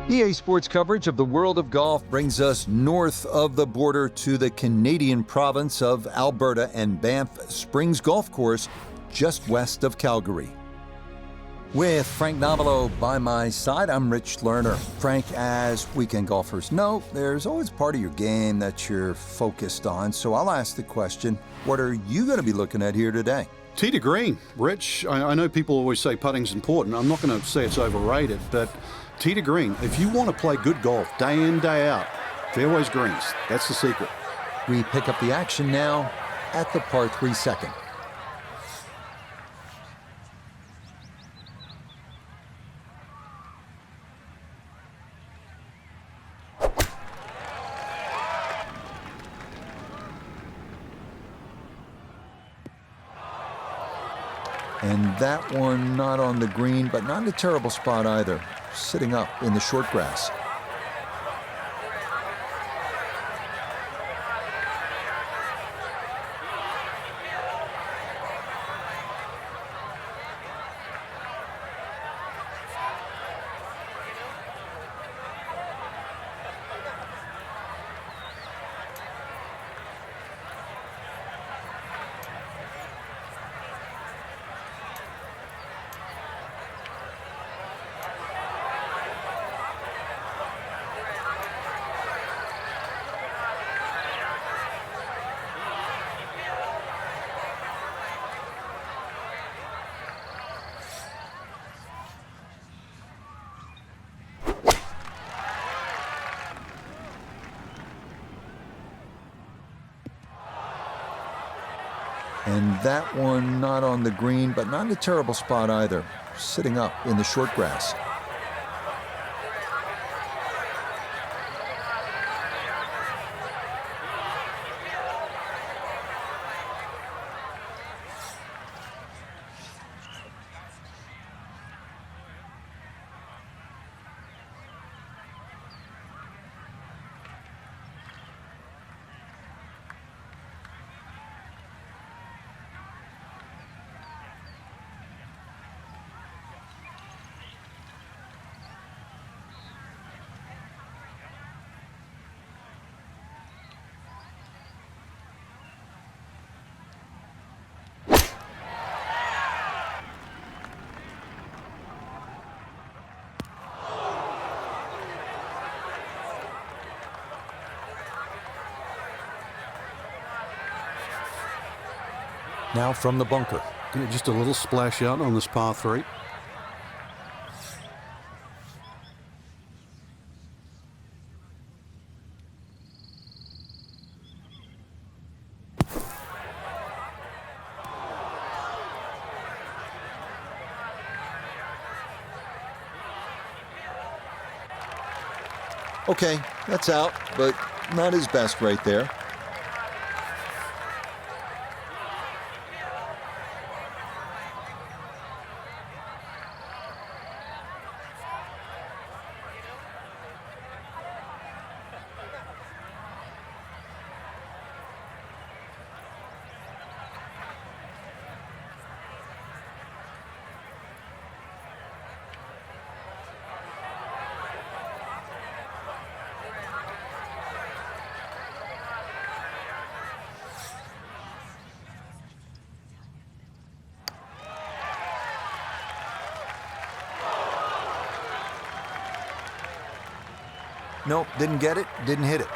EA Sports coverage of the world of golf brings us north of the border to the Canadian province of Alberta and Banff Springs Golf Course just west of Calgary. With Frank Navalo by my side, I'm Rich Lerner. Frank, as weekend golfers know, there's always part of your game that you're focused on, so I'll ask the question, what are you going to be looking at here today? Tee to green. Rich, I know people always say putting's important. I'm not going to say it's overrated, but tee to green. If you want to play good golf day in, day out, fairways greens. That's the secret. We pick up the action now at the par 3 second. And that one not on the green, but not in a terrible spot either. Sitting up in the short grass. And that one not on the green, but not in a terrible spot either. Sitting up in the short grass. Now from the bunker. Just a little splash out on this par 3. Okay, that's out, but not his best right there. Nope, didn't get it, didn't hit it.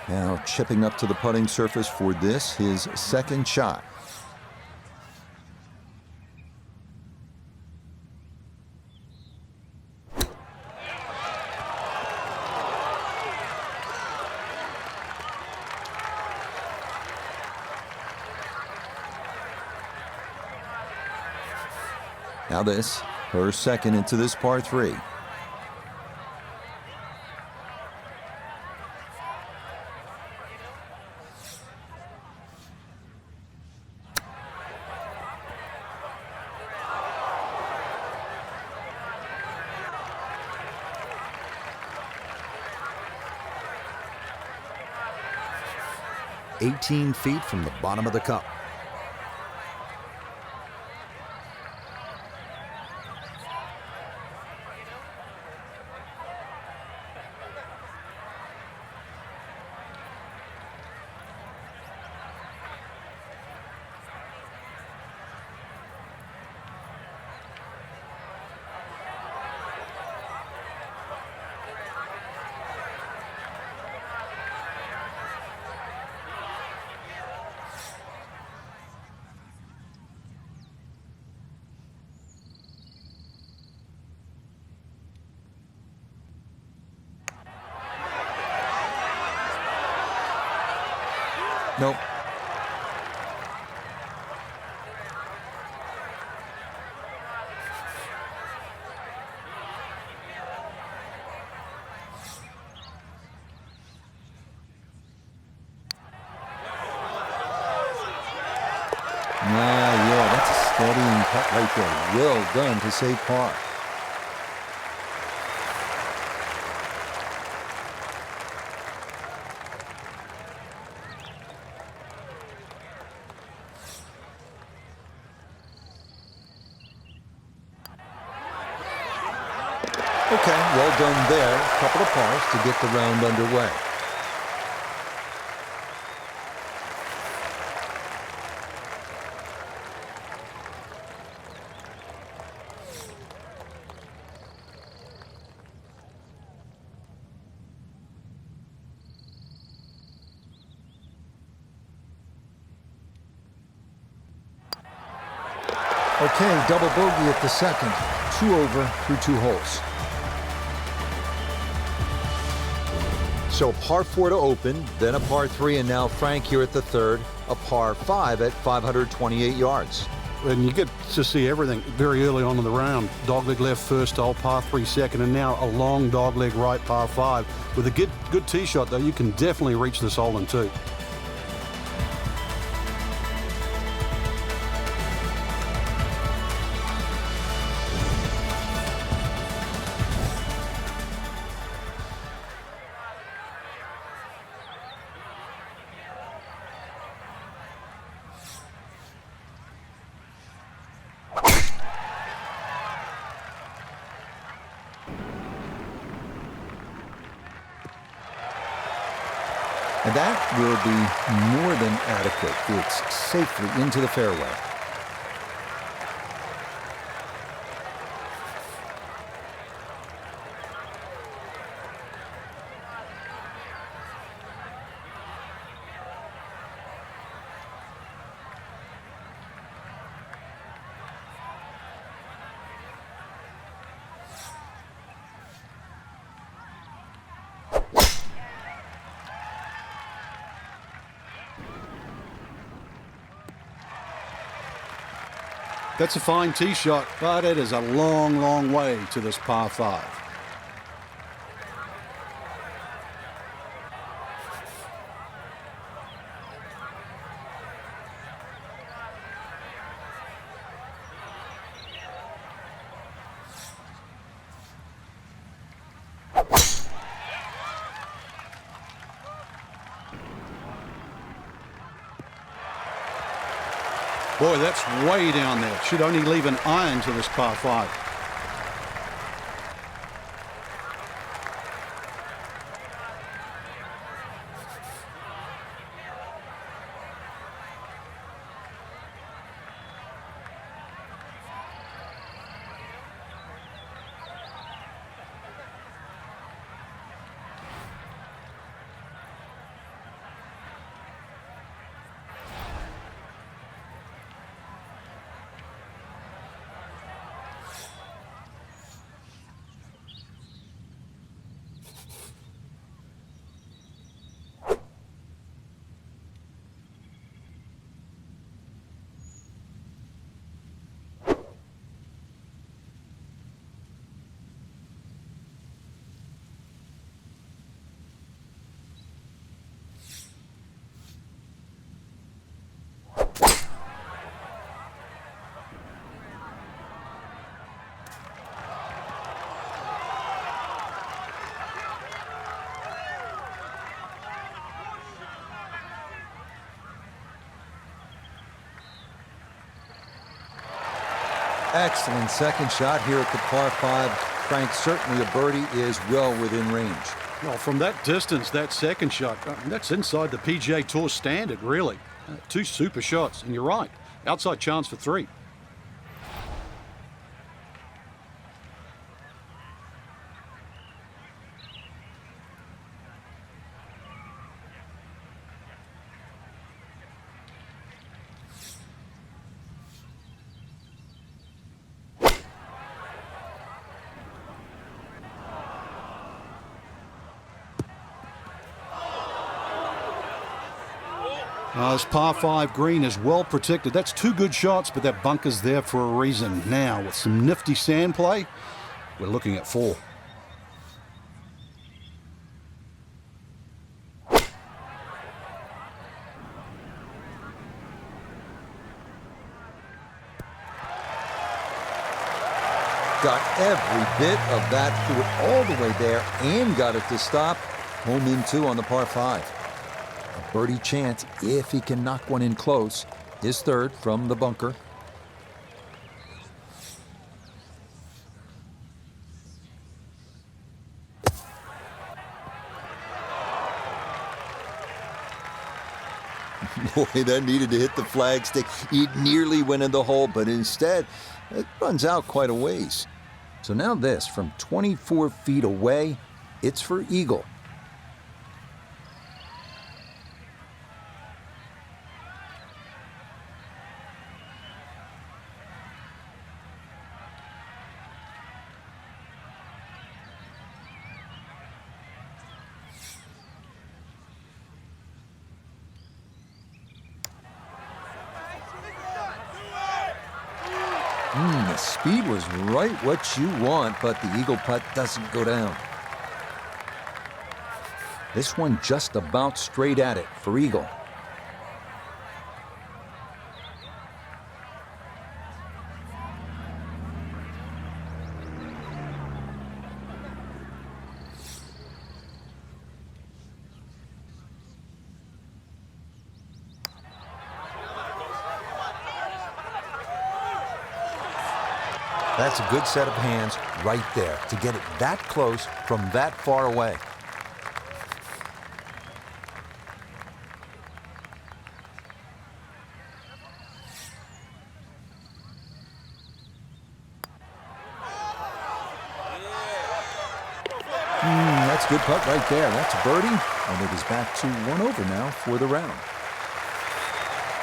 Now chipping up to the putting surface for this, his second shot. Now this, her second into this par 3. "18 feet from the bottom of the cup." Nope. Yeah, that's a steadying putt right there. Well done to save par. Okay, well done there. A couple of pars to get the round underway. Okay, double bogey at the second. 2 over through 2 holes. So par 4 to open, then a par 3, and now Frank here at the third, a par 5 at 528 yards. And you get to see everything very early on in the round. Dogleg left first hole, par 3 second, and now a long dogleg right, par 5. With a good tee shot, though, you can definitely reach this hole in 2. And that will be more than adequate. It's safely into the fairway. That's a fine tee shot, but it is a long, long way to this par 5. Boy, that's way down there. Should only leave an iron to this par 5. Excellent second shot here at the par 5. Frank, certainly a birdie is well within range. Well, from that distance, that second shot, that's inside the PGA Tour standard, really. 2 super shots, and you're right. Outside chance for 3. This par 5 green is well protected. That's 2 good shots, but that bunker's there for a reason. Now, with some nifty sand play, we're looking at 4. Got every bit of that, threw it all the way there and got it to stop. Home in 2 on the par 5. A birdie chance if he can knock one in close. His 3rd from the bunker. Boy, that needed to hit the flagstick. It nearly went in the hole, but instead, it runs out quite a ways. So now this, from 24 feet away, it's for eagle. The speed was right what you want, but the eagle putt doesn't go down. This one just about straight at it for eagle. That's a good set of hands right there to get it that close from that far away. That's a good putt right there. That's a birdie, and it is back to 1 over now for the round.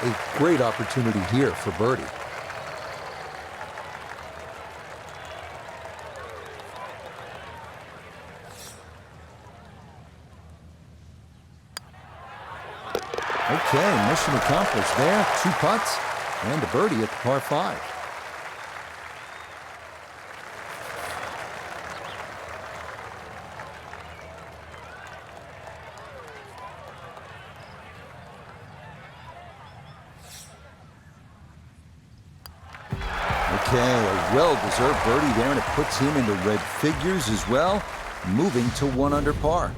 A great opportunity here for birdie. Okay, mission accomplished there. 2 putts and a birdie at the par 5. Okay, a well-deserved birdie there, and it puts him into red figures as well, moving to 1 under par.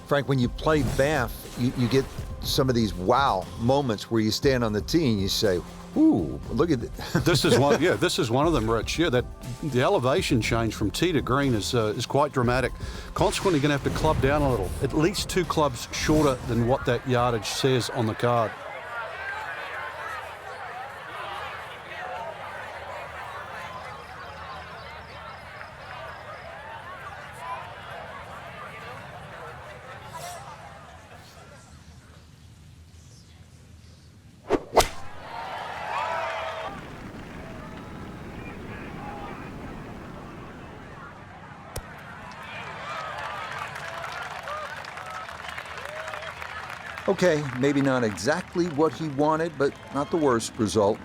Frank, when you play Banff, you get some of these wow moments where you stand on the tee and you say, ooh, look at this is one. Yeah, this is one of them, Rich. Yeah, that the elevation change from tee to green is quite dramatic. Consequently, you're going to have to club down a little, at least 2 clubs shorter than what that yardage says on the card. Okay, maybe not exactly what he wanted, but not the worst result.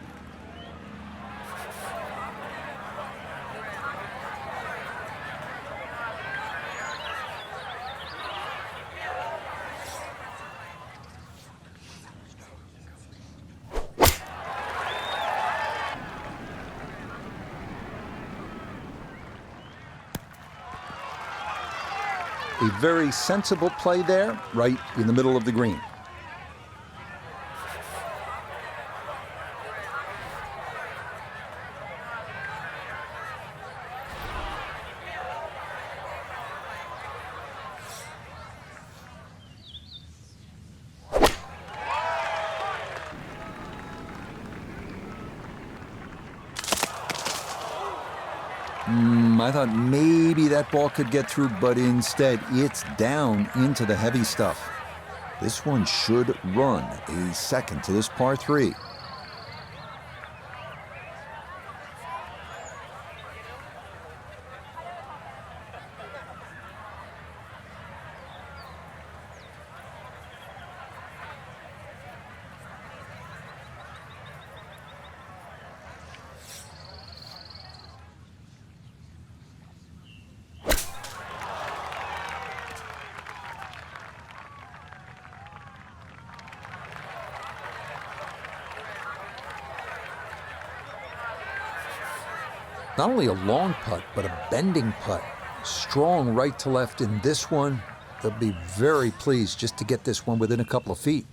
A very sensible play there, right in the middle of the green. I thought maybe that ball could get through, but instead it's down into the heavy stuff. This one should run a second to this par 3. Not only a long putt, but a bending putt. Strong right to left in this one. They'll be very pleased just to get this one within a couple of feet.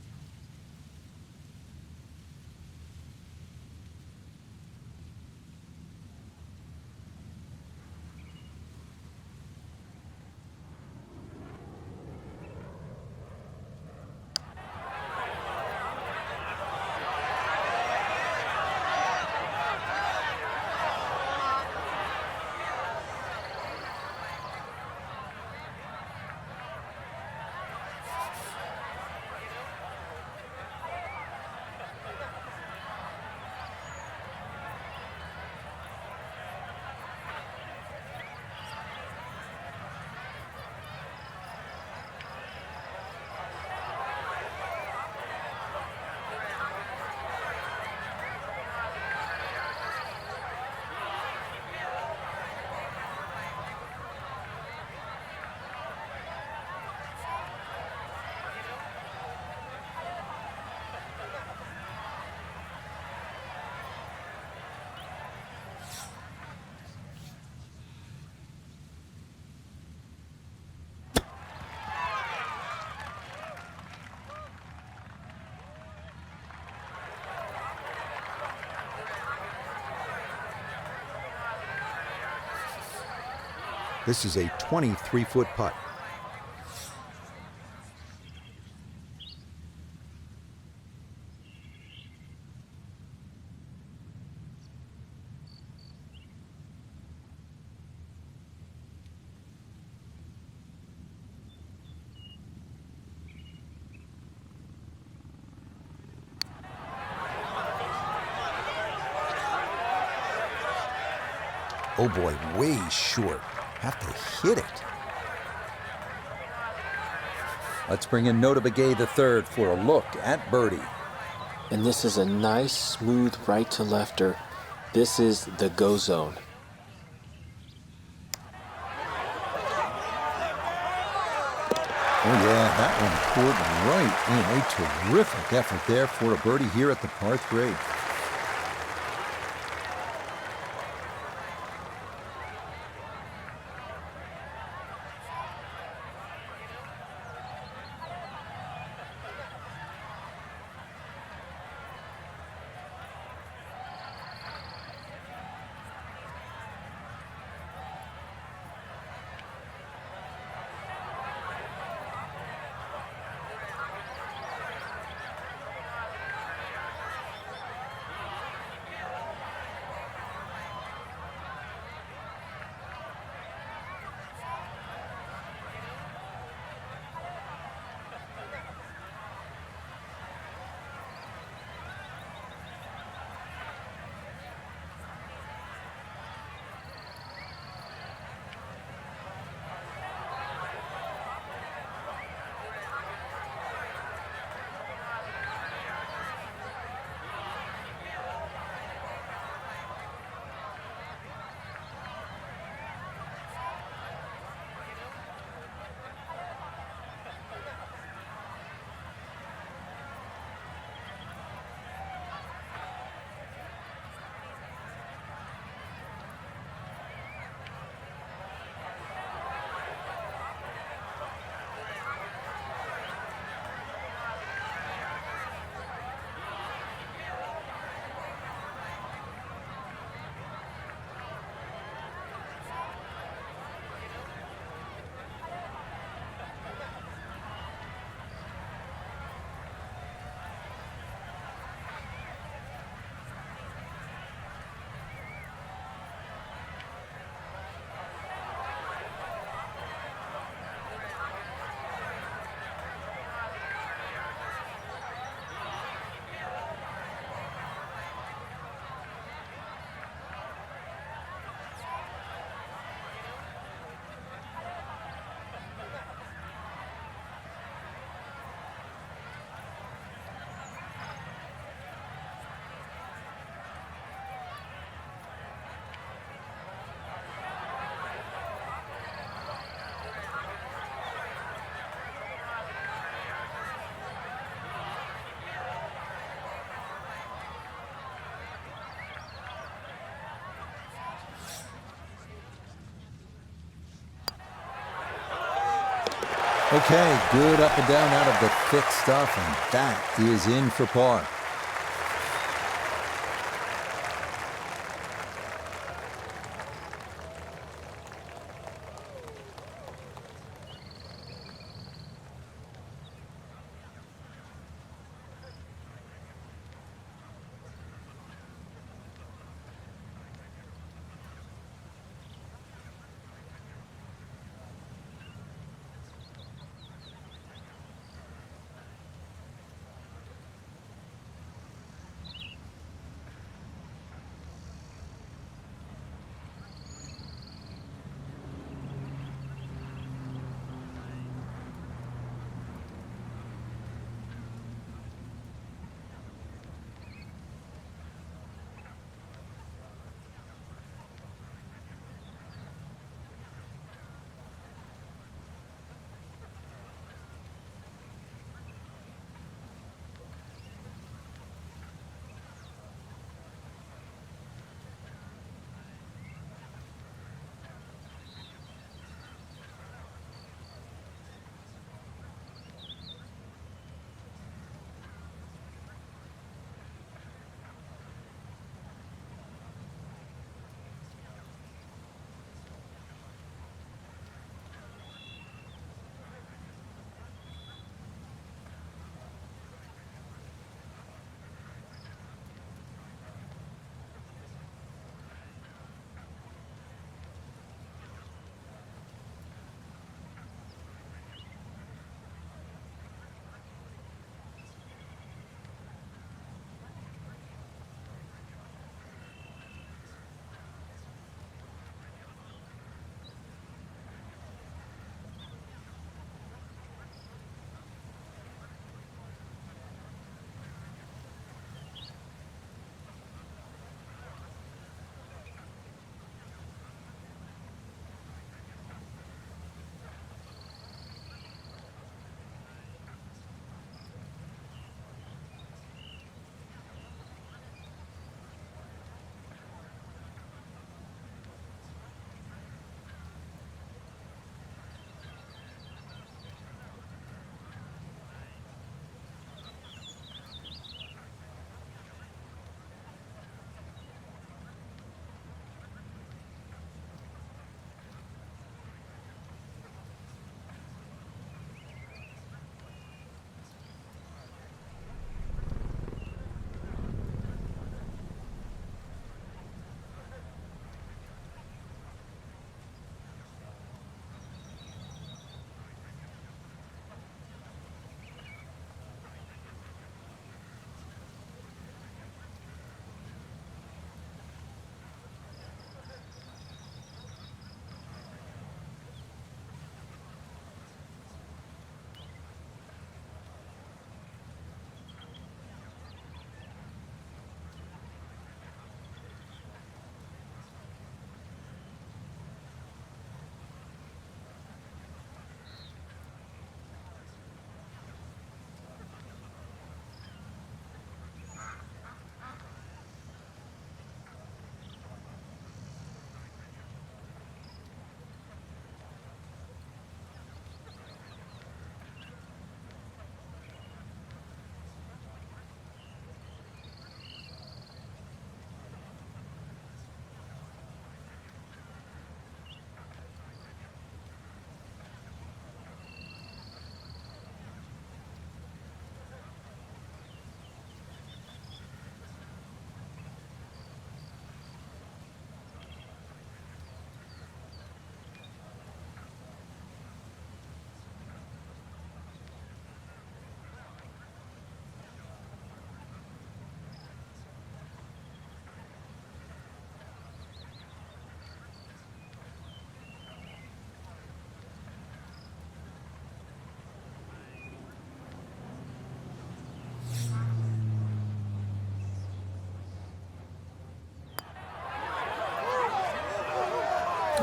This is a 23-foot putt. Oh boy, way short. Have to hit it. Let's bring in Nota Begay III for a look at birdie. And this is a nice, smooth right to lefter. This is the go zone. Oh yeah, that one poured right in. A terrific effort there for a birdie here at the par 3. Okay, good up and down out of the thick stuff, and that is in for par.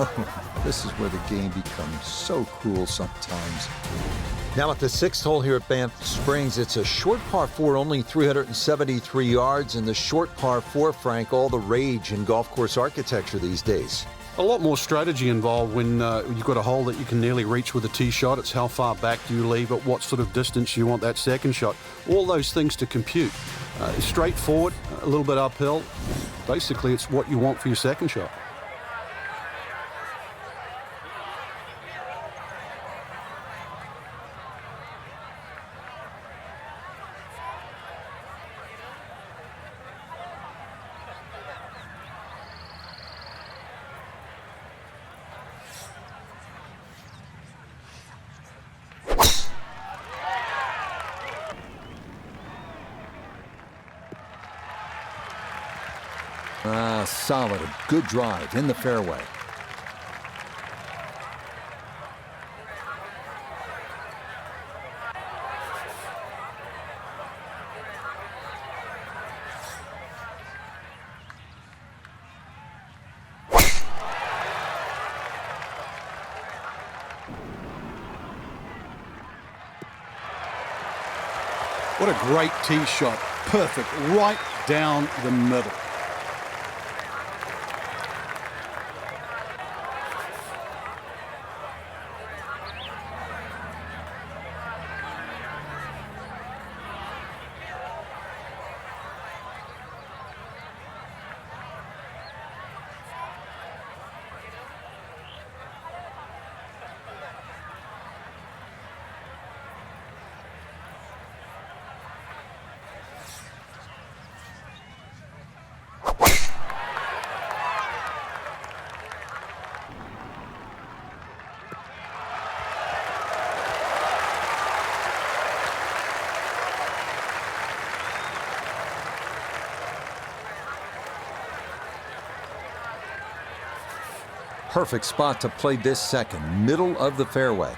Oh, this is where the game becomes so cruel sometimes. Now at the sixth hole here at Banff Springs, it's a short par 4, only 373 yards, and the short par 4, Frank, all the rage in golf course architecture these days. A lot more strategy involved when you've got a hole that you can nearly reach with a tee shot. It's how far back do you leave it, what sort of distance you want that second shot. All those things to compute. Straightforward, a little bit uphill. Basically, it's what you want for your second shot. Solid, a good drive in the fairway. What a great tee shot. Perfect, right down the middle. Perfect spot to play this second, middle of the fairway.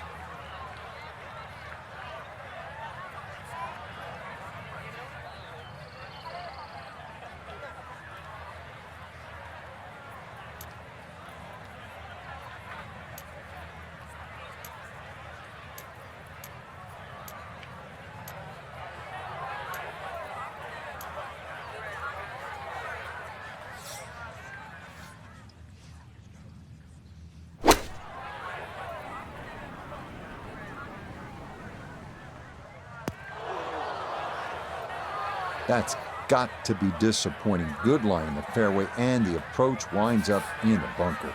That's got to be disappointing. Good line in the fairway, and the approach winds up in the bunker.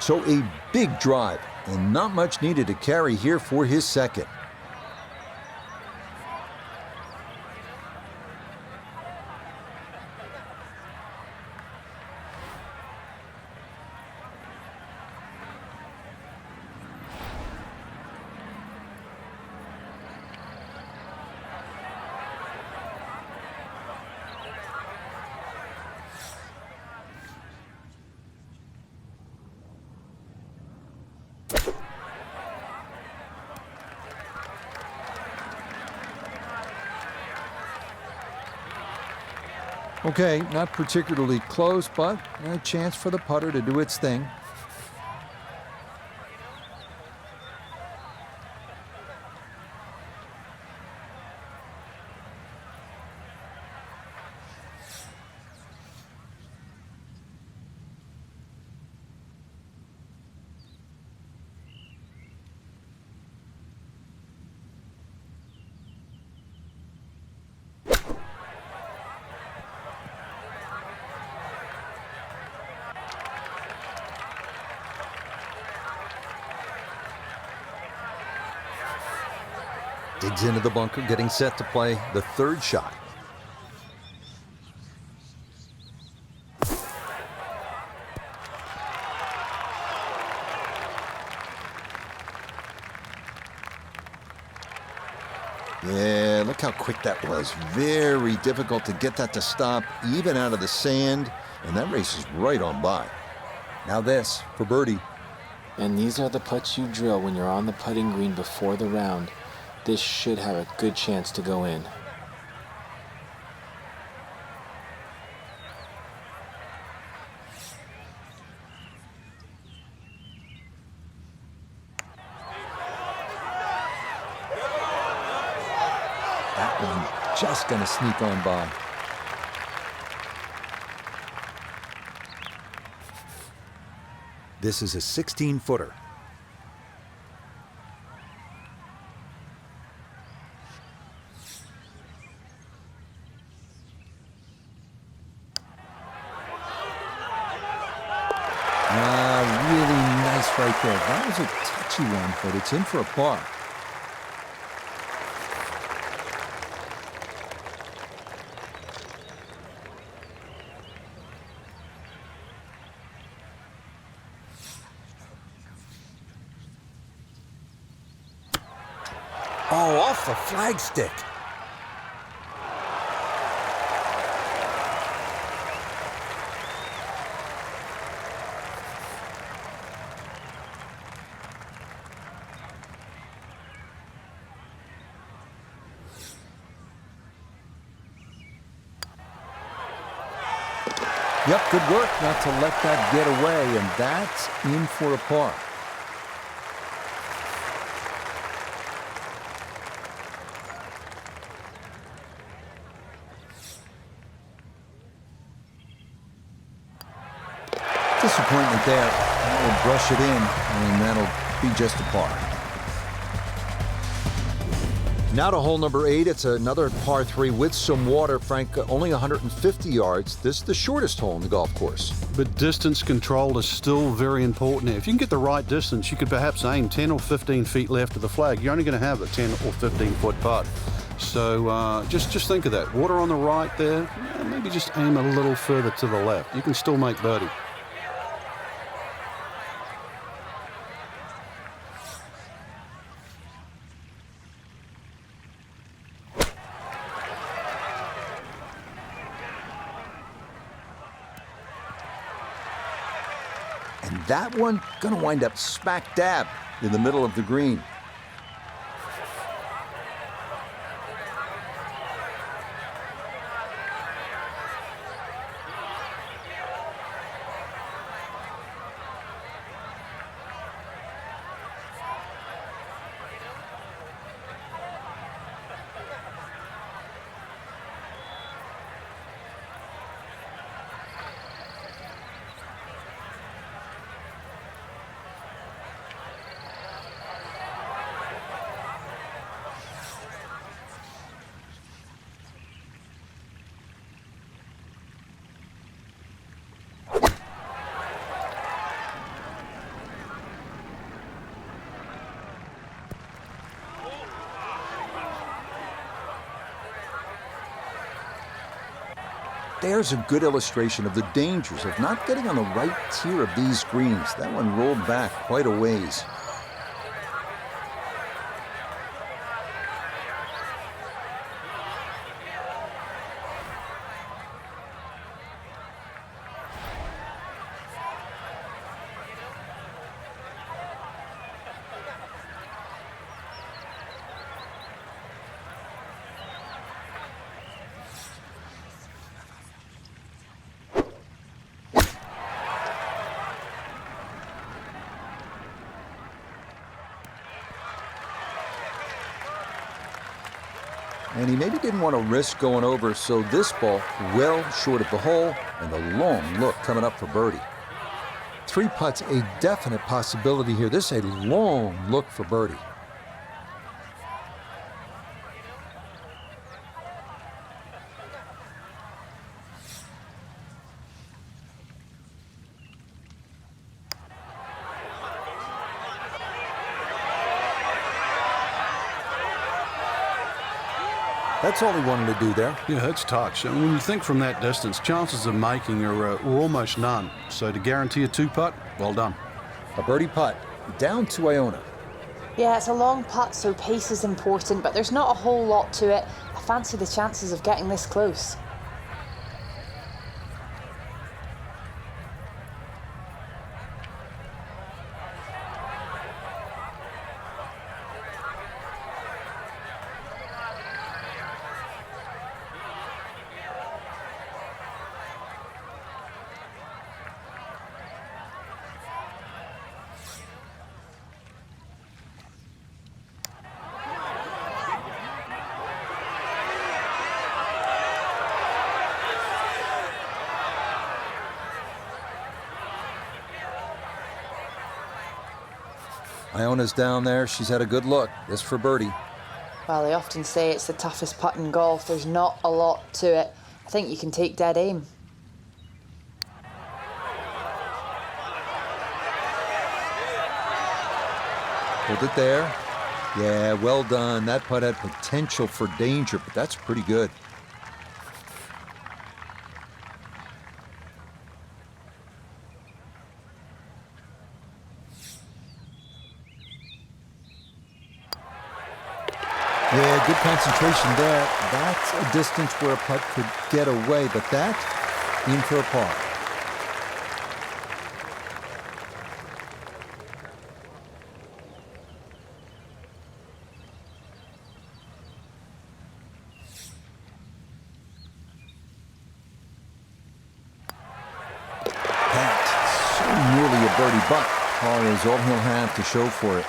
So a big drive, and not much needed to carry here for his second. Okay, not particularly close, but a chance for the putter to do its thing. Digs into the bunker, getting set to play the third shot. Yeah, look how quick that was. Very difficult to get that to stop, even out of the sand, and that races right on by. Now this for birdie. And these are the putts you drill when you're on the putting green before the round. This should have a good chance to go in. That one just gonna sneak on by. This is a 16-footer. Really nice right there. That was a touchy one, but it's in for a par. Oh, off the flagstick. Yep, good work not to let that get away, and that's in for a par. Disappointment there. We'll brush it in, and that'll be just a par. Now to hole number 8. It's another par 3 with some water, Frank. Only 150 yards. This is the shortest hole in the golf course. But distance control is still very important. If you can get the right distance, you could perhaps aim 10 or 15 feet left of the flag. You're only going to have a 10 or 15-foot putt. So just think of that. Water on the right there. Maybe just aim a little further to the left. You can still make birdie. And that one going to wind up smack dab in the middle of the green. There's a good illustration of the dangers of not getting on the right tier of these greens. That one rolled back quite a ways. And he maybe didn't want to risk going over, so this ball well short of the hole, and a long look coming up for birdie. 3 putts, a definite possibility here. This is a long look for birdie. That's all he wanted to do there. Yeah, it's touch. And when you think from that distance, chances of making are almost none. So to guarantee a 2-putt, well done. A birdie putt down to Iona. Yeah, it's a long putt, so pace is important, but there's not a whole lot to it. I fancy the chances of getting this close. Iona's down there. She's had a good look. This for birdie. Well, they often say it's the toughest putt in golf. There's not a lot to it. I think you can take dead aim. Hold it there. Yeah, well done. That putt had potential for danger, but that's pretty good. Yeah, good concentration there. That's a distance where a putt could get away, but that in for a par. That's so nearly a birdie, but par is all he'll have to show for it.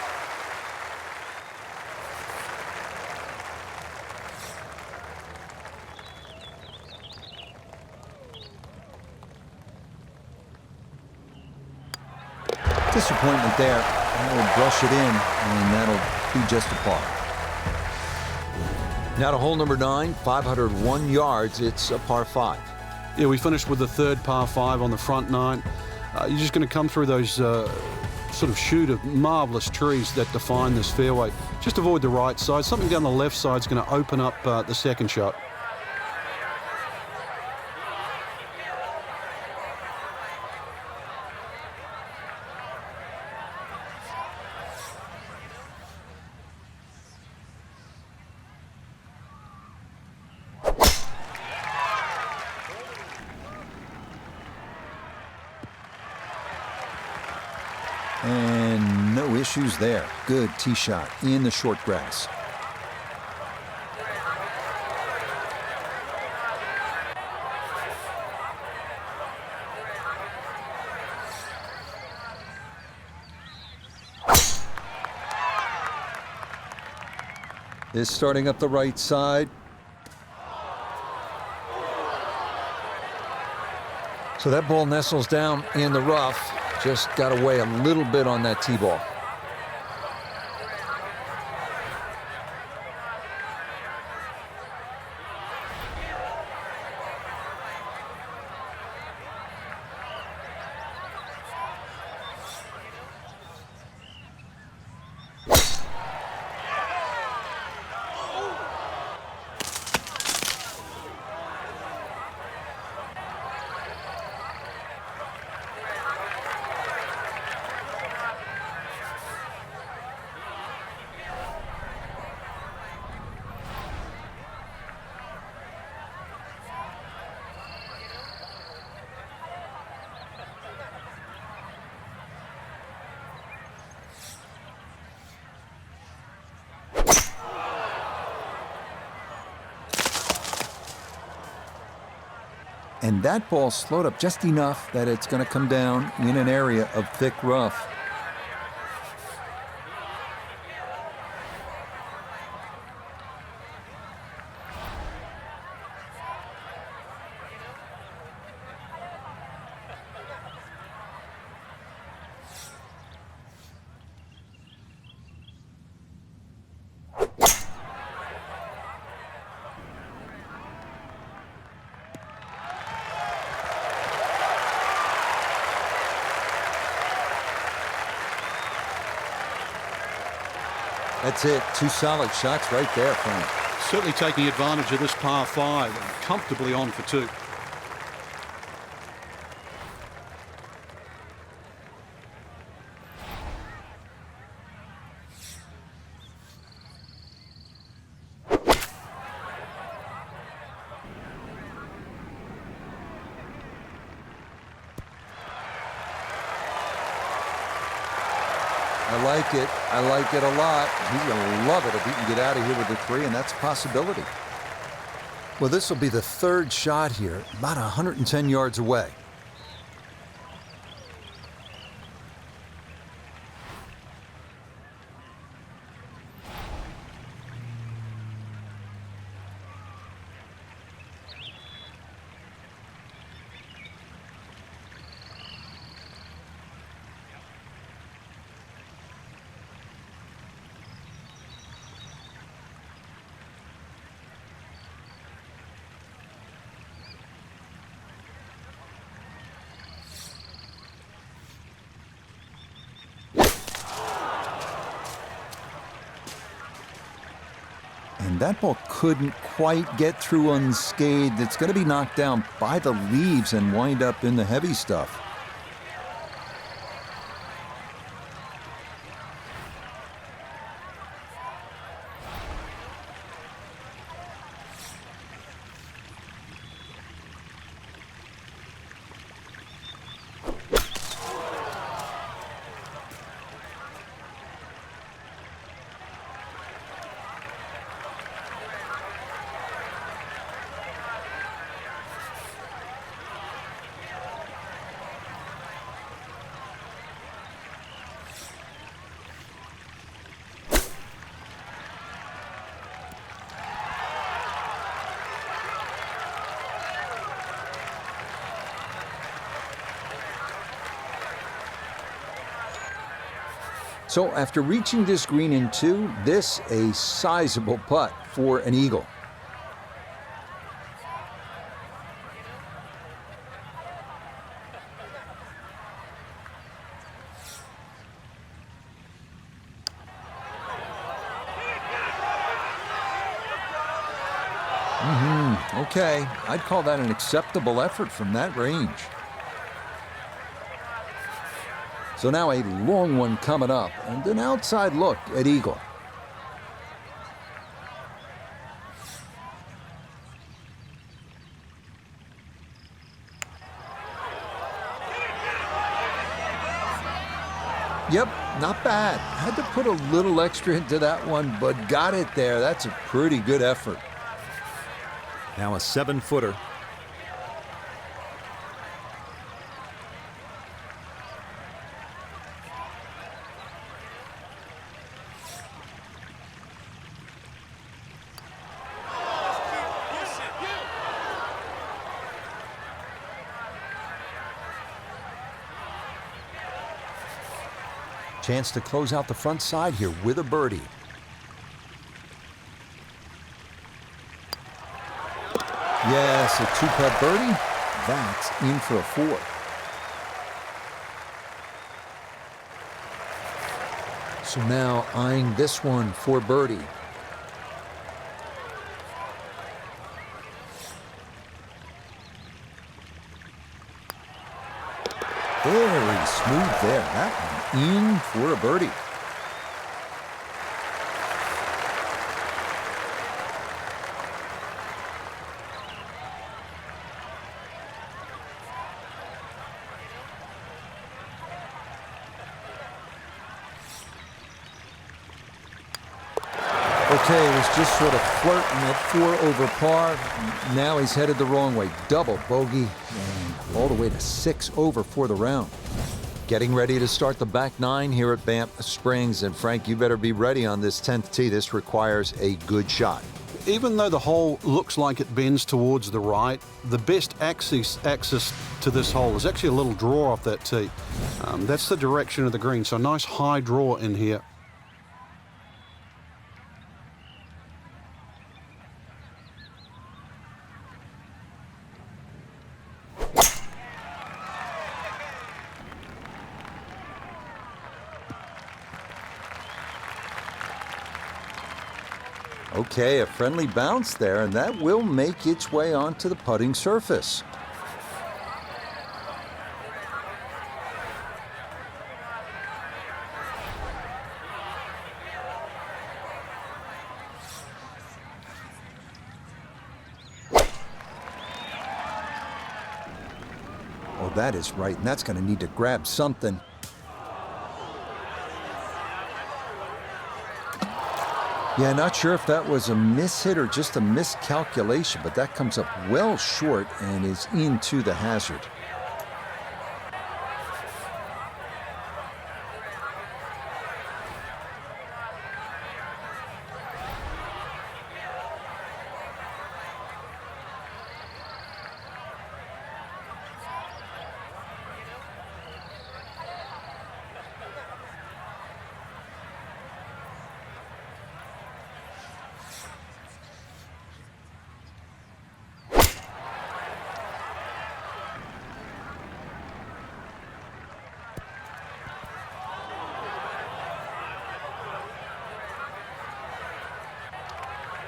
Disappointment there. That'll brush it in, and that'll be just a par. Now to hole number 9, 501 yards. It's a par 5. Yeah, we finished with the third par 5 on the front 9. You're just going to come through those sort of chute of marvellous trees that define this fairway. Just avoid the right side. Something down the left side is going to open up the second shot. And no issues there. Good tee shot in the short grass. Is starting up the right side. So that ball nestles down in the rough. Just got away a little bit on that tee ball. And that ball slowed up just enough that it's going to come down in an area of thick rough. That's it. 2 solid shots right there, Frank. Certainly taking advantage of this par 5 and comfortably on for 2. I like it. I like it a lot. He's going to love it if he can get out of here with the 3, and that's a possibility. Well, this will be the 3rd shot here, about 110 yards away. And that ball couldn't quite get through unscathed. It's going to be knocked down by the leaves and wind up in the heavy stuff. So after reaching this green in 2, this a sizable putt for an eagle. Okay, I'd call that an acceptable effort from that range. So now a long one coming up, and an outside look at eagle. Yep, not bad. Had to put a little extra into that one, but got it there. That's a pretty good effort. Now a 7-footer. Chance to close out the front side here with a birdie. Yes, a 2-putt birdie. That's in for a 4. So now eyeing this one for birdie. Very smooth there. That one in for a birdie. Okay, it was just sort of flirting at 4 over par. Now he's headed the wrong way. Double bogey and all the way to 6 over for the round. Getting ready to start the back 9 here at Banff Springs. And Frank, you better be ready on this 10th tee. This requires a good shot. Even though the hole looks like it bends towards the right, the best access to this hole is actually a little draw off that tee. That's the direction of the green, so a nice high draw in here. Okay, a friendly bounce there, and that will make its way onto the putting surface. Oh, that is right, and that's going to need to grab something. Yeah, not sure if that was a mishit or just a miscalculation, but that comes up well short and is into the hazard.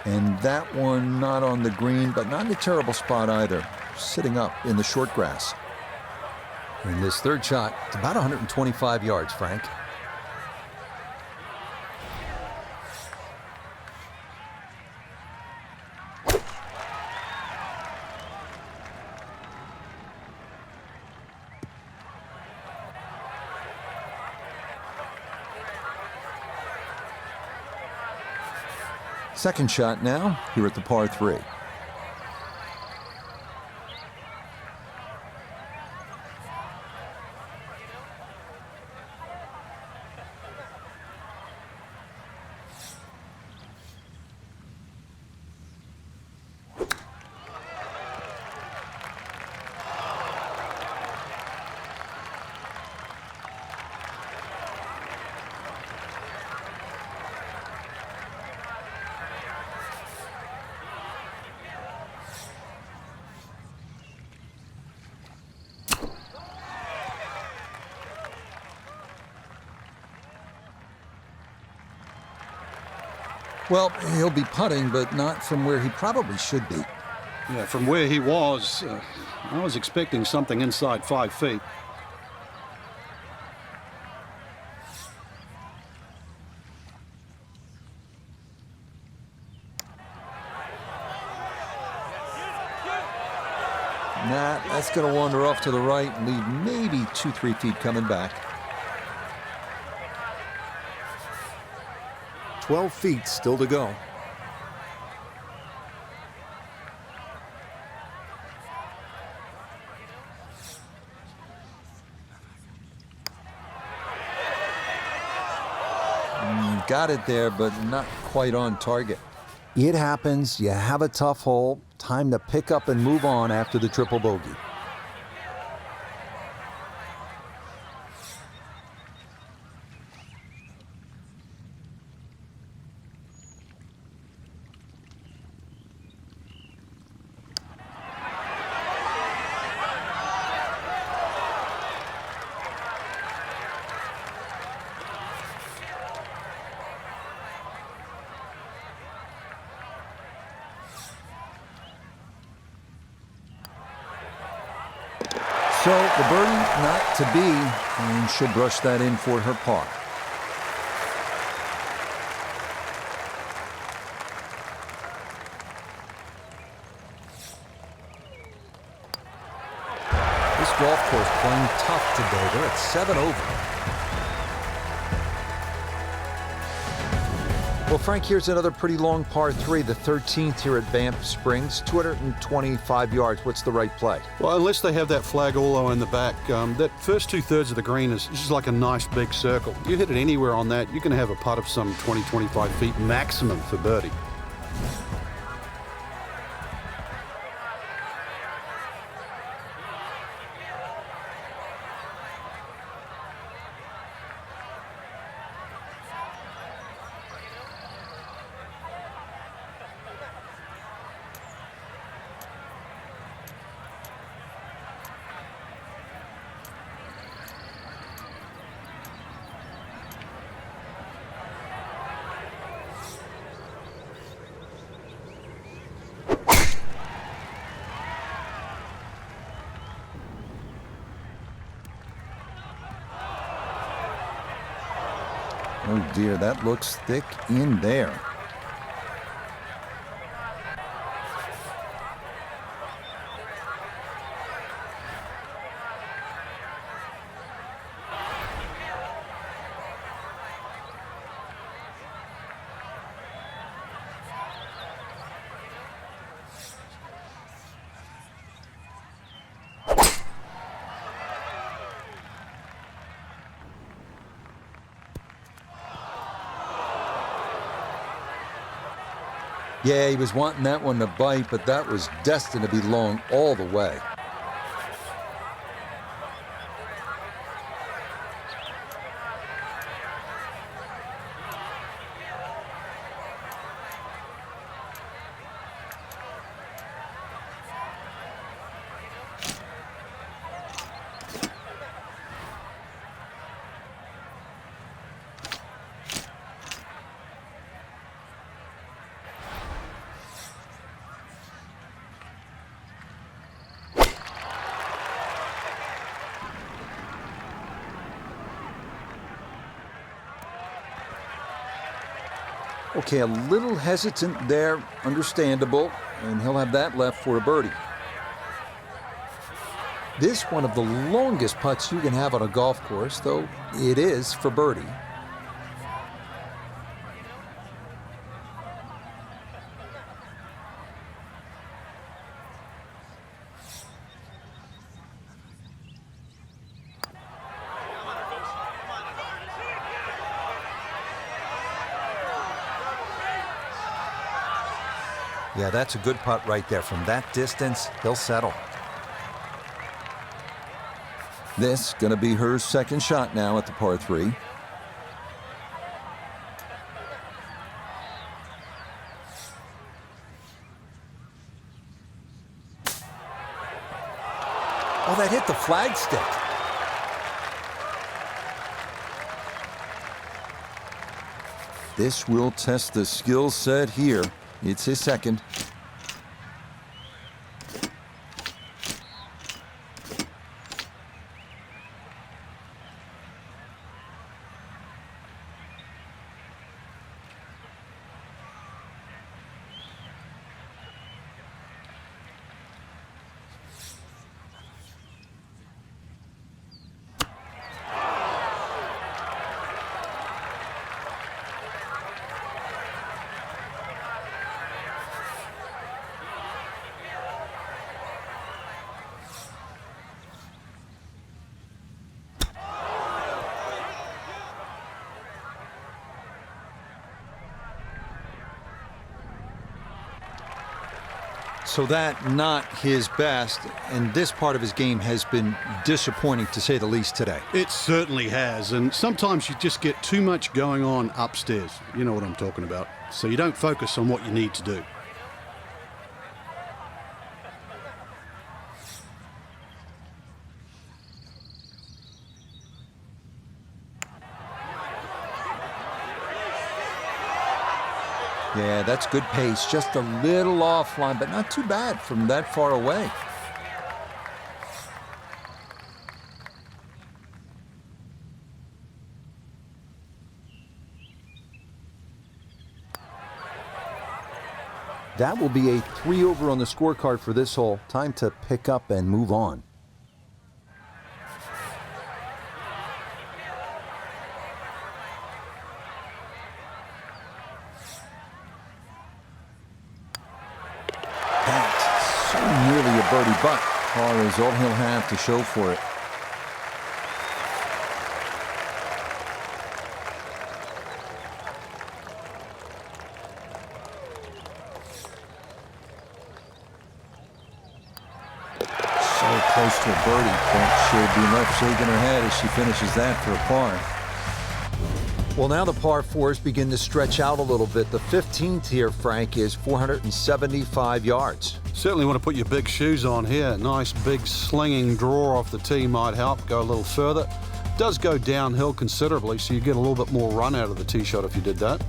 And that one not on the green, but not in a terrible spot either. Sitting up in the short grass. And this third shot, it's about 125 yards, Frank. Second shot now, here at the par 3. Well, he'll be putting, but not from where he probably should be. Yeah, from where he was, I was expecting something inside 5 feet. Nah, that's going to wander off to the right and leave maybe 2-3 feet coming back. 12 feet still to go. Got it there, but not quite on target. It happens. You have a tough hole. Time to pick up and move on after the triple bogey. So the birdie not to be, and she'll brush that in for her par. This golf course playing tough today. They're at 7 over. Well, Frank, here's another pretty long par 3, the 13th here at Banff Springs, 225 yards. What's the right play? Well, unless they have that flag all the way in the back, that first 2/3 of the green is just like a nice big circle. You hit it anywhere on that, you can have a putt of some 20-25 feet maximum for birdie. Oh dear, that looks thick in there. Yeah, he was wanting that one to bite, but that was destined to be long all the way. Okay, a little hesitant there, understandable, and he'll have that left for a birdie. This one of the longest putts you can have on a golf course, though it is for birdie. Yeah, that's a good putt right there. From that distance, he'll settle. This going to be her second shot now at the par 3. Oh, that hit the flagstick. This will test the skill set here. It's his second. So that not his best, and this part of his game has been disappointing to say the least today. It certainly has, and sometimes you just get too much going on upstairs. You know what I'm talking about. So you don't focus on what you need to do. Yeah, that's good pace. Just a little offline, but not too bad from that far away. That will be a 3 over on the scorecard for this hole. Time to pick up and move on. That's so nearly a birdie, but par is all he'll have to show for it. Close to a birdie, but should be enough shaking her head as she finishes that for a par. Well, now the par 4s begin to stretch out a little bit. The 15th here, Frank, is 475 yards. Certainly want to put your big shoes on here. Nice big slinging draw off the tee might help go a little further. Does go downhill considerably, so you get a little bit more run out of the tee shot if you did that.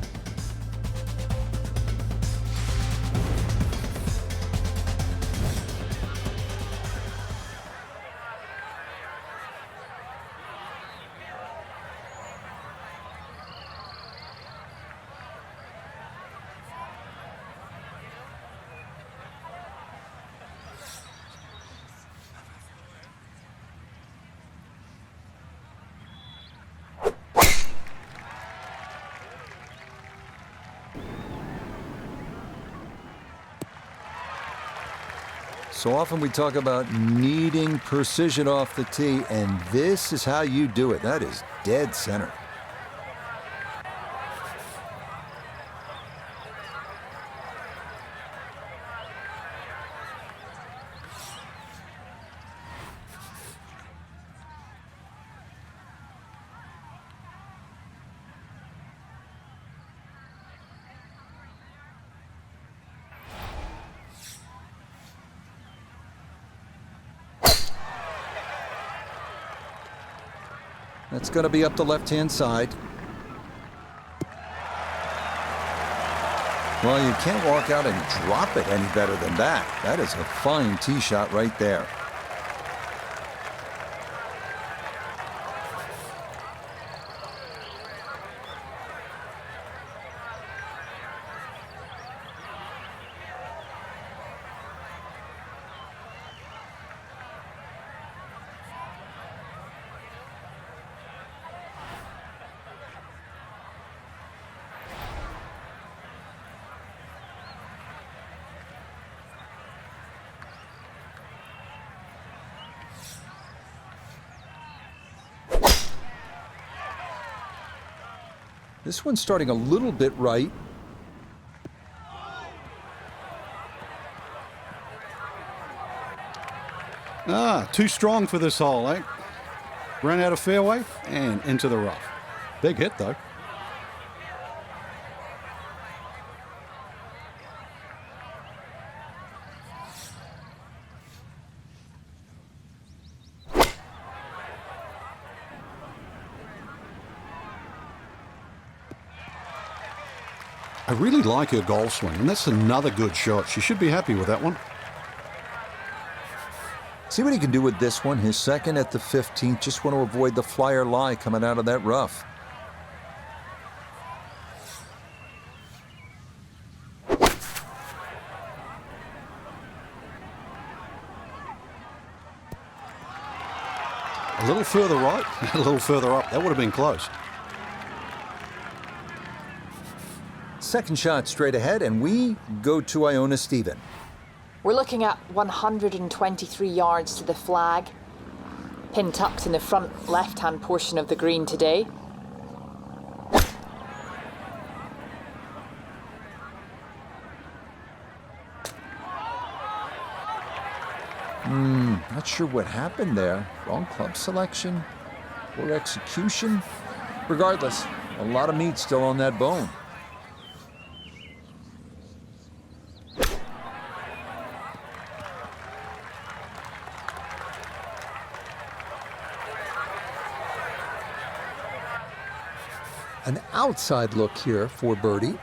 So often we talk about needing precision off the tee, and this is how you do it. That is dead center. That's going to be up the left-hand side. Well, you can't walk out and drop it any better than that. That is a fine tee shot right there. This one's starting a little bit right. Too strong for this hole, eh? Ran out of fairway and into the rough. Big hit, though. I really like her golf swing, and that's another good shot. She should be happy with that one. See what he can do with this one. His second at the 15th. Just want to avoid the flyer lie coming out of that rough. A little further right, a little further up. That would have been close. Second shot straight ahead, and we go to Iona Stephen. We're looking at 123 yards to the flag. Pin tucked in the front left-hand portion of the green today. Not sure what happened there. Wrong club selection or execution. Regardless, a lot of meat still on that bone. An outside look here for birdie.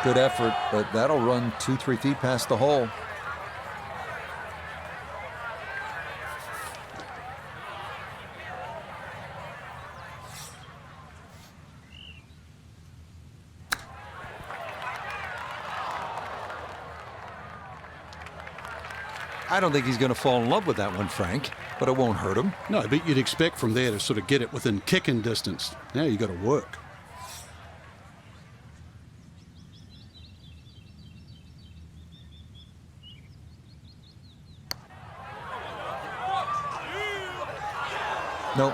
Good effort, but that'll run 2-3 feet past the hole. I don't think he's going to fall in love with that one, Frank, but it won't hurt him. No, but you'd expect from there to sort of get it within kicking distance. Now you got to work. Nope.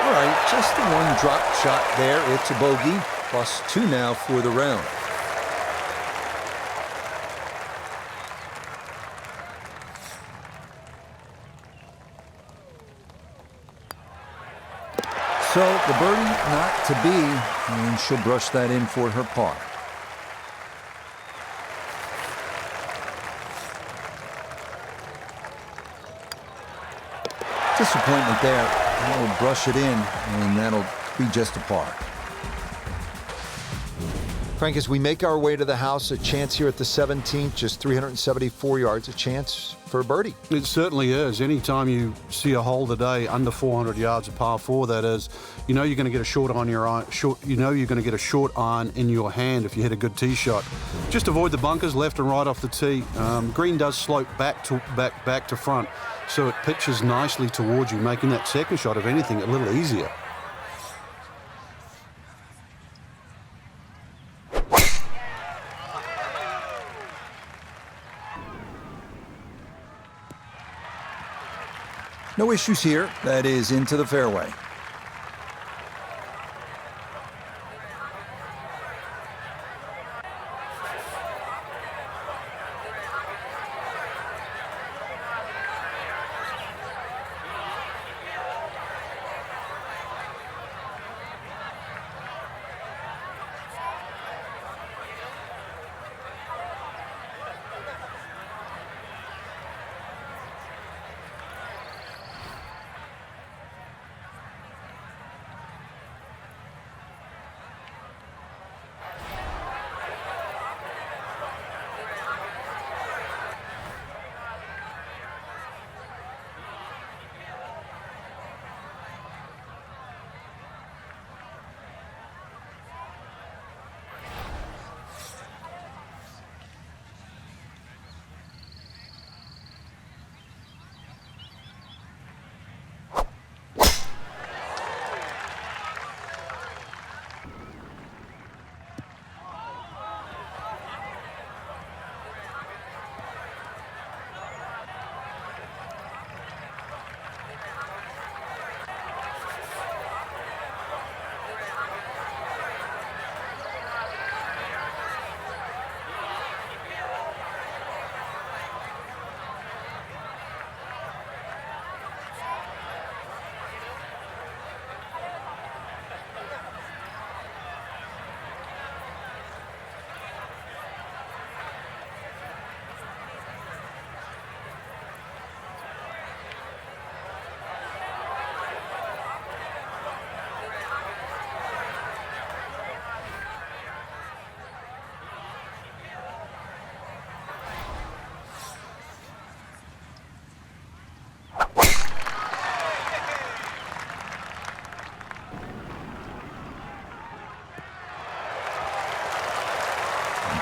All right, just the one drop shot there. It's a bogey. +2 now for the round. So the birdie not to be, and she'll brush that in for her par. Disappointment there. That'll brush it in, and that'll be just a par. Frank, as we make our way to the house, a chance here at the 17th, just 374 yards, a chance for a birdie. It certainly is. Anytime you see a hole today under 400 yards, a par 4 that is, you know you're going to get a short on your iron. You know you're going to get a short iron in your hand if you hit a good tee shot. Just avoid the bunkers left and right off the tee. Green does slope back to front, so it pitches nicely towards you, making that second shot, if anything, a little easier. No issues here. That is into the fairway.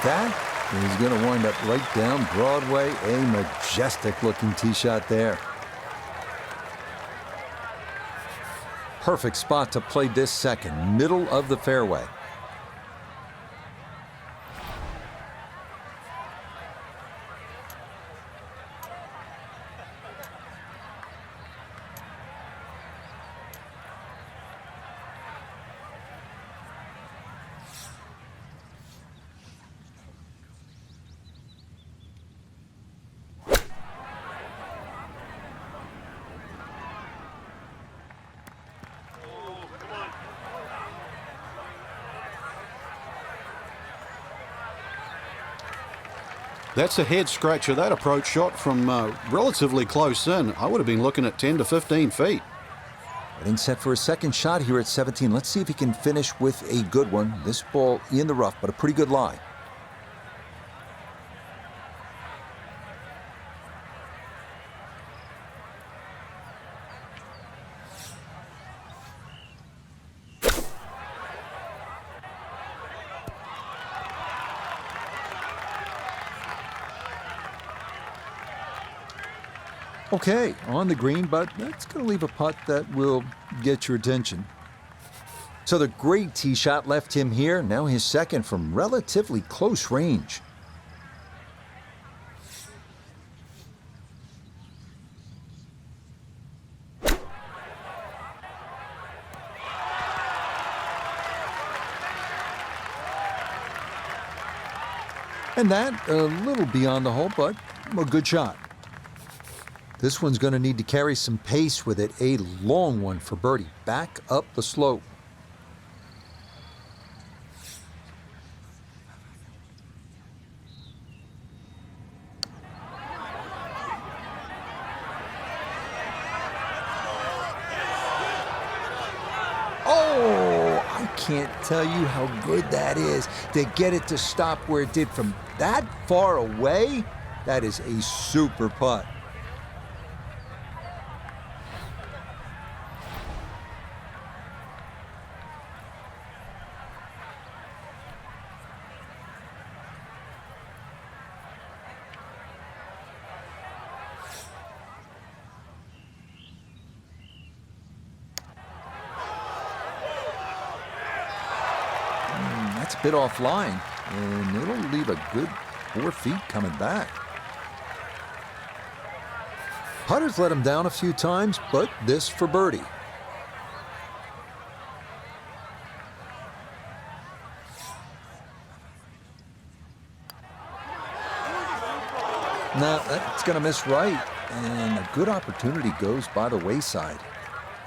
that is going to wind up right down Broadway. A majestic-looking tee shot there. Perfect spot to play this second, middle of the fairway. That's a head scratcher. That approach shot from relatively close in. I would have been looking at 10 to 15 feet. Getting set for a second shot here at 17. Let's see if he can finish with a good one. This ball in the rough, but a pretty good lie. Okay, on the green, but that's going to leave a putt that will get your attention. So the great tee shot left him here. Now his second from relatively close range. And that a little beyond the hole, but a good shot. This one's going to need to carry some pace with it. A long one for birdie. Back up the slope. Oh, I can't tell you how good that is to get it to stop where it did from that far away. That is a super putt. That's a bit offline, and it'll leave a good 4 feet coming back. Putters let him down a few times, but this for birdie. Now, that's going to miss right, and a good opportunity goes by the wayside.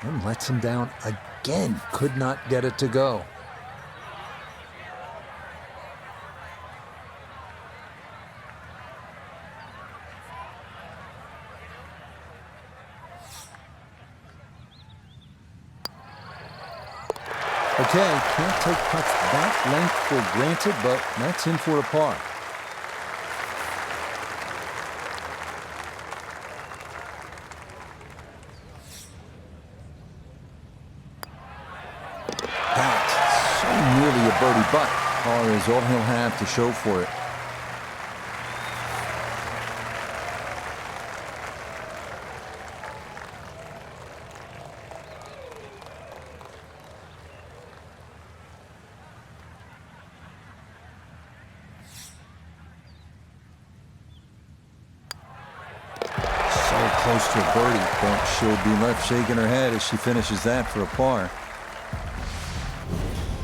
And lets him down again. Could not get it to go. Okay, can't take putts that length for granted, but that's in for a par. That's so nearly a birdie, but par is all he'll have to show for it. Close to a birdie, but she'll be left shaking her head as she finishes that for a par.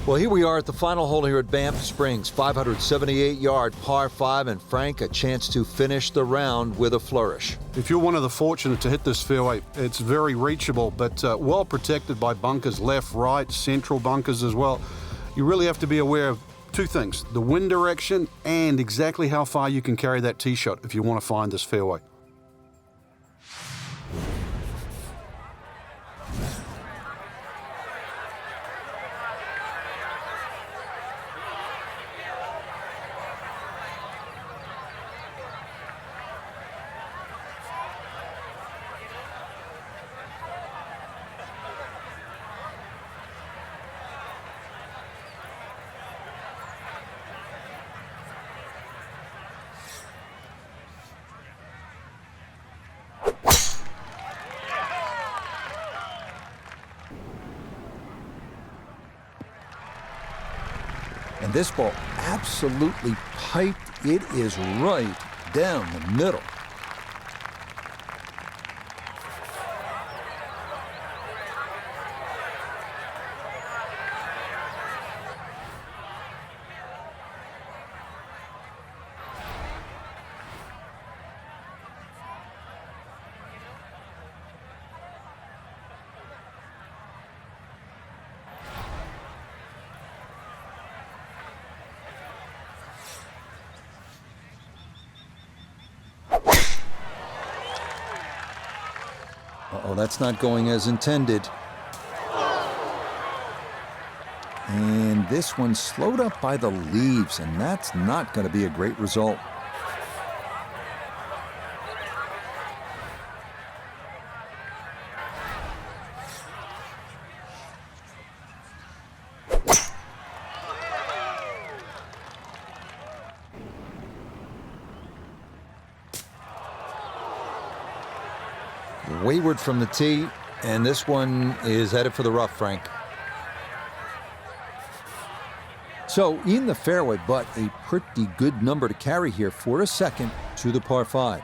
Well, here we are at the final hole here at Banff Springs, 578-yard par 5, and Frank, a chance to finish the round with a flourish. If you're one of the fortunate to hit this fairway, it's very reachable, but well protected by bunkers, left, right, central bunkers as well. You really have to be aware of two things, the wind direction and exactly how far you can carry that tee shot if you want to find this fairway. And this ball absolutely piped. It is right down the middle. Uh-oh, that's not going as intended. And this one's slowed up by the leaves, and that's not going to be a great result. Wayward from the tee, and this one is headed for the rough, Frank. So in the fairway, but a pretty good number to carry here for a second to the par 5.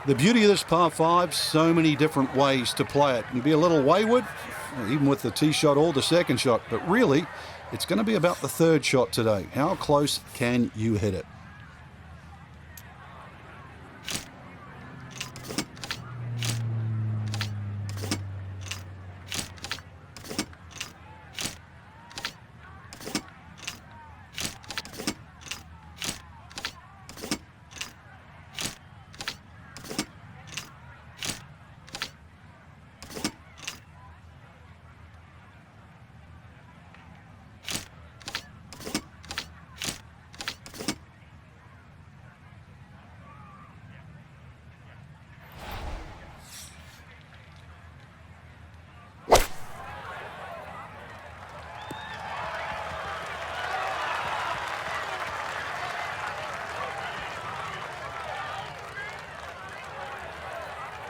The beauty of this par 5, so many different ways to play it. And be a little wayward, even with the tee shot or the second shot. But really, it's going to be about the third shot today. How close can you hit it?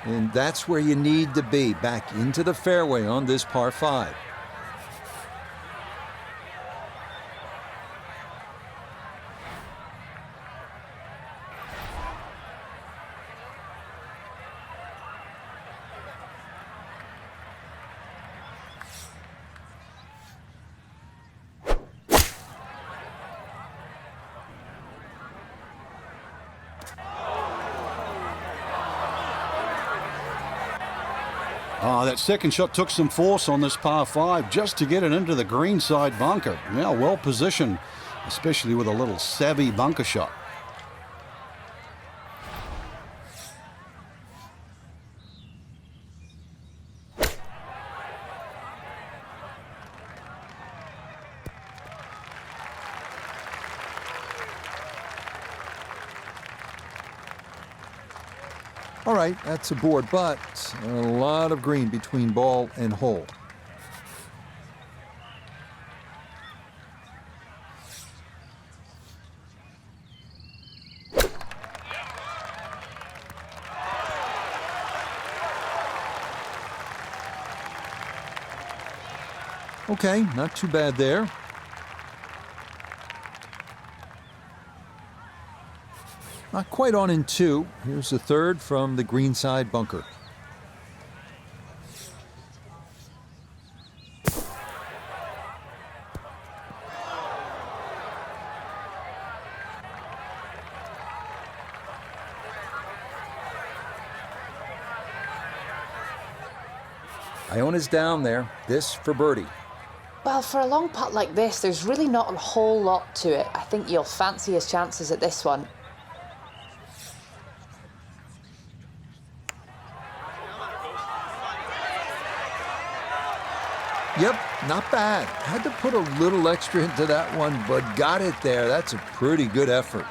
And that's where you need to be, back into the fairway on this par 5. That second shot took some force on this par 5 just to get it into the greenside bunker. Now well positioned, especially with a little savvy bunker shot. All right, that's a board, but a lot of green between ball and hole. Okay, not too bad there. Not quite on in 2. Here's the third from the greenside bunker. Iona's down there. This for birdie. Well, for a long putt like this, there's really not a whole lot to it. I think you'll fancy his chances at this one. Yep, not bad. Had to put a little extra into that one, but got it there. That's a pretty good effort.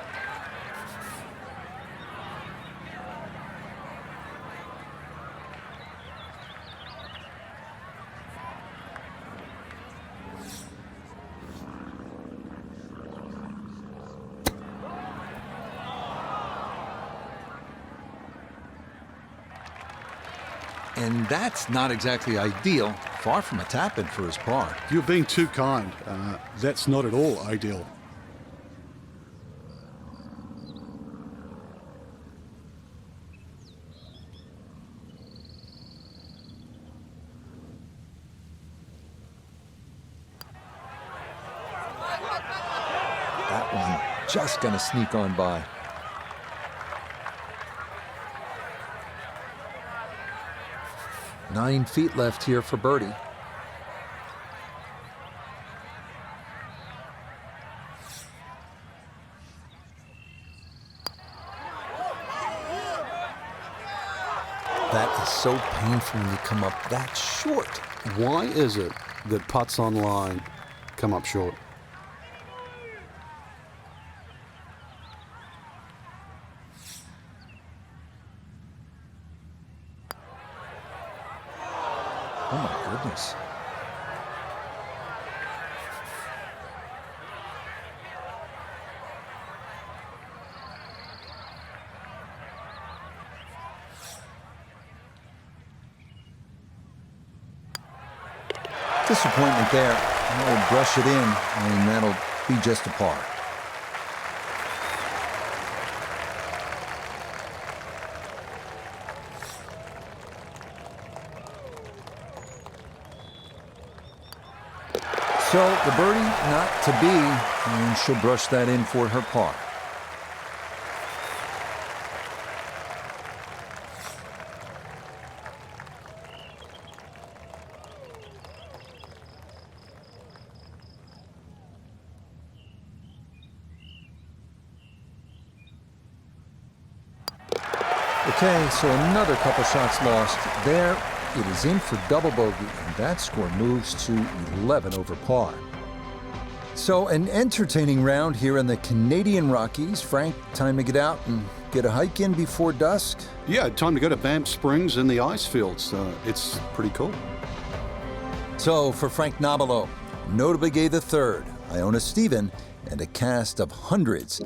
And that's not exactly ideal. Far from a tap-in for his par. You're being too kind. That's not at all ideal. That one just going to sneak on by. Nine feet left here for birdie. That is so painful when you come up that short. Why is it that putts online come up short? Oh my goodness. Disappointment there. I'll brush it in, and that'll be just a par. So the birdie not to be, and she'll brush that in for her par. Okay, so another couple shots lost there. It is in for double bogey, and that score moves to 11 over par. So an entertaining round here in the Canadian Rockies. Frank, time to get out and get a hike in before dusk? Yeah, time to go to Banff Springs in the ice fields. It's pretty cool. So for Frank Nobilo, Notable Gay III, Iona Stephen, and a cast of hundreds,